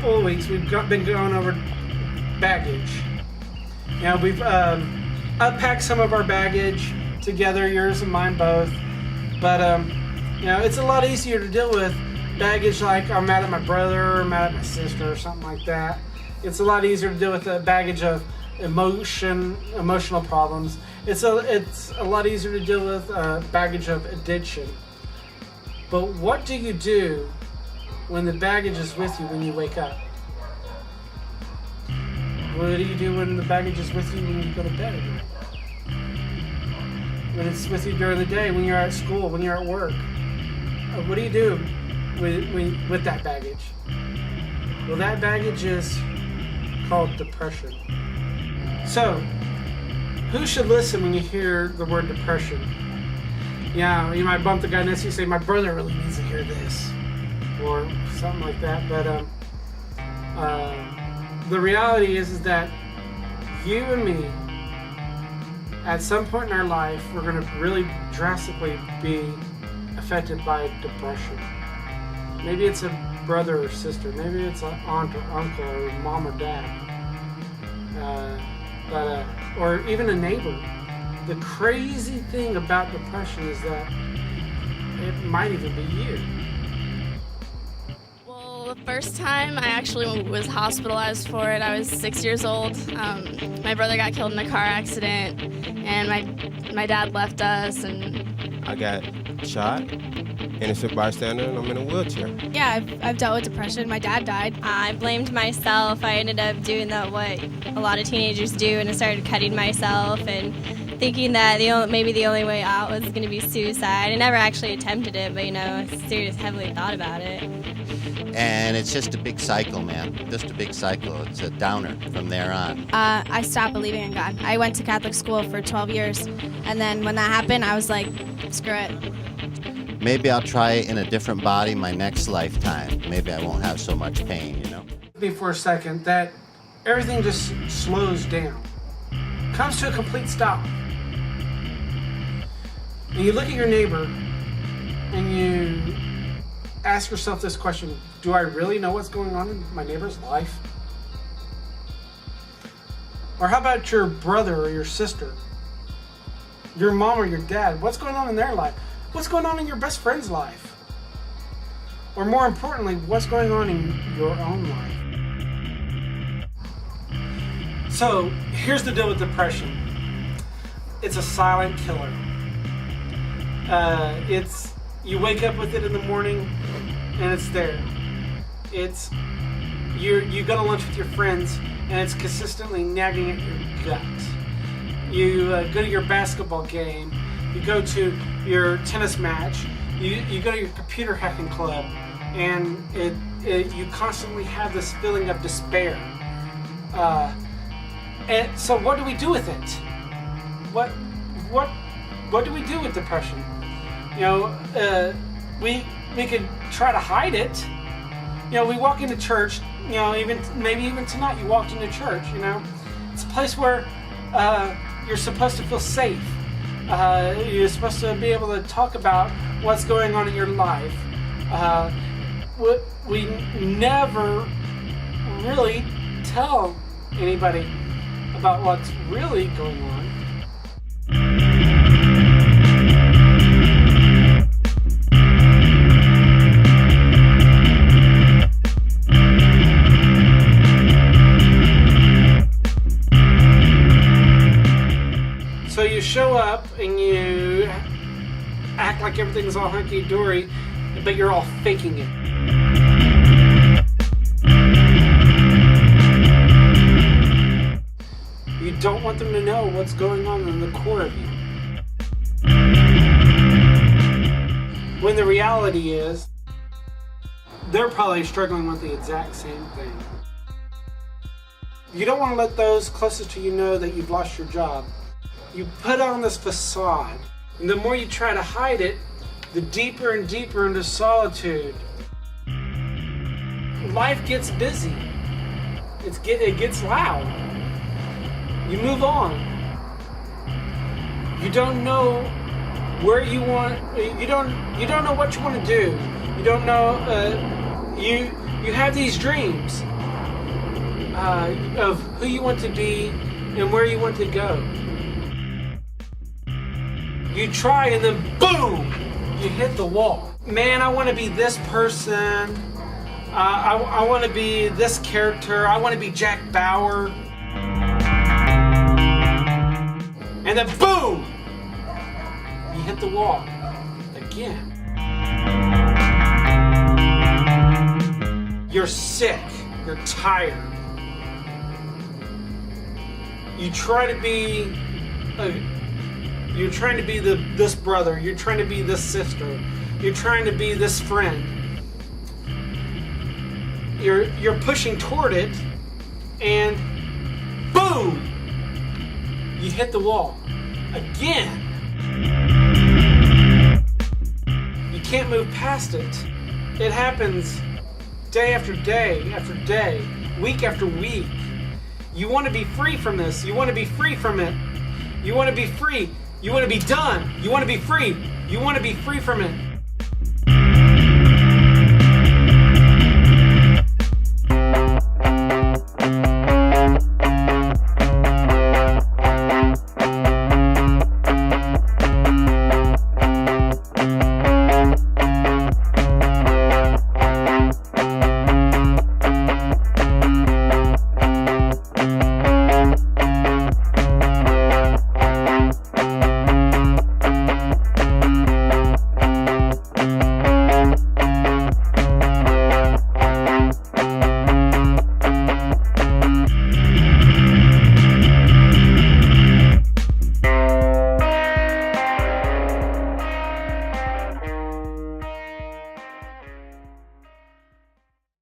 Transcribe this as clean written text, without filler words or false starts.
couple of weeks, we've been going over baggage. You know, we've unpacked some of our baggage together, yours and mine both. But, you know, it's a lot easier to deal with baggage like I'm mad at my brother or I'm mad at my sister or something like that. It's a lot easier to deal with the baggage of emotional problems. It's a lot easier to deal with baggage of addiction. But what do you do when the baggage is with you when you wake up? What do you do when the baggage is with you when you go to bed at night? When it's with you during the day, when you're at school, when you're at work? What do you do with that baggage? Well, that baggage is called depression. So, who should listen when you hear the word depression? Yeah, you might bump the guy next to you and say, my brother really needs to hear this, or something like that. But the reality is that you and me, at some point in our life, we're going to really drastically be affected by depression. Maybe it's a brother or sister, maybe it's an aunt or uncle or mom or dad, or even a neighbor. The crazy thing about depression is that it might even be you. Well, the first time I actually was hospitalized for it, I was 6 years old. My brother got killed in a car accident, and my dad left us. And I got shot, innocent bystander, and I'm in a wheelchair. Yeah, I've dealt with depression. My dad died. I blamed myself. I ended up doing what a lot of teenagers do, and I started cutting myself and thinking that maybe the only way out was going to be suicide. I never actually attempted it, but, I seriously heavily thought about it. And it's just a big cycle, man. Just a big cycle. It's a downer from there on. I stopped believing in God. I went to Catholic school for 12 years, and then when that happened, I was like, screw it. Maybe I'll try it in a different body my next lifetime. Maybe I won't have so much pain, Me for a second, that everything just slows down, comes to a complete stop. And you look at your neighbor and you ask yourself this question: do I really know what's going on in my neighbor's life? Or how about your brother or your sister, your mom or your dad? What's going on in their life? What's going on in your best friend's life? Or more importantly, what's going on in your own life? So here's the deal with depression. It's a silent killer. You wake up with it in the morning and it's there. You go to lunch with your friends and it's consistently nagging at your gut. You go to your basketball game, you go to your tennis match, you go to your computer hacking club, and you constantly have this feeling of despair. And so what do we do with it? What do we do with depression? We could try to hide it. We walk into church, maybe even tonight you walked into church, It's a place where you're supposed to feel safe. You're supposed to be able to talk about what's going on in your life. We never really tell anybody about what's really going on. So you show up and you act like everything's all hunky-dory, but you're all faking it. You don't want them to know what's going on in the core of you. When the reality is, they're probably struggling with the exact same thing. You don't want to let those closest to you know that you've lost your job. You put on this facade, and the more you try to hide it, the deeper and deeper into solitude. Life gets busy. It gets loud. You move on. You don't know where you want. You don't know what you want to do. You don't know. You have these dreams, of who you want to be and where you want to go. You try and then boom, you hit the wall. Man, I want to be this person. I want to be this character. I want to be Jack Bauer. And then boom, you hit the wall again. You're sick. You're tired. You try to be. You're trying to be this brother. You're trying to be this sister. You're trying to be this friend. You're pushing toward it, and boom, you hit the wall again. You can't move past it. It happens day after day after day, week after week. You want to be free from this. You want to be free from it. You want to be free. You want to be done. You want to be free. You want to be free from it.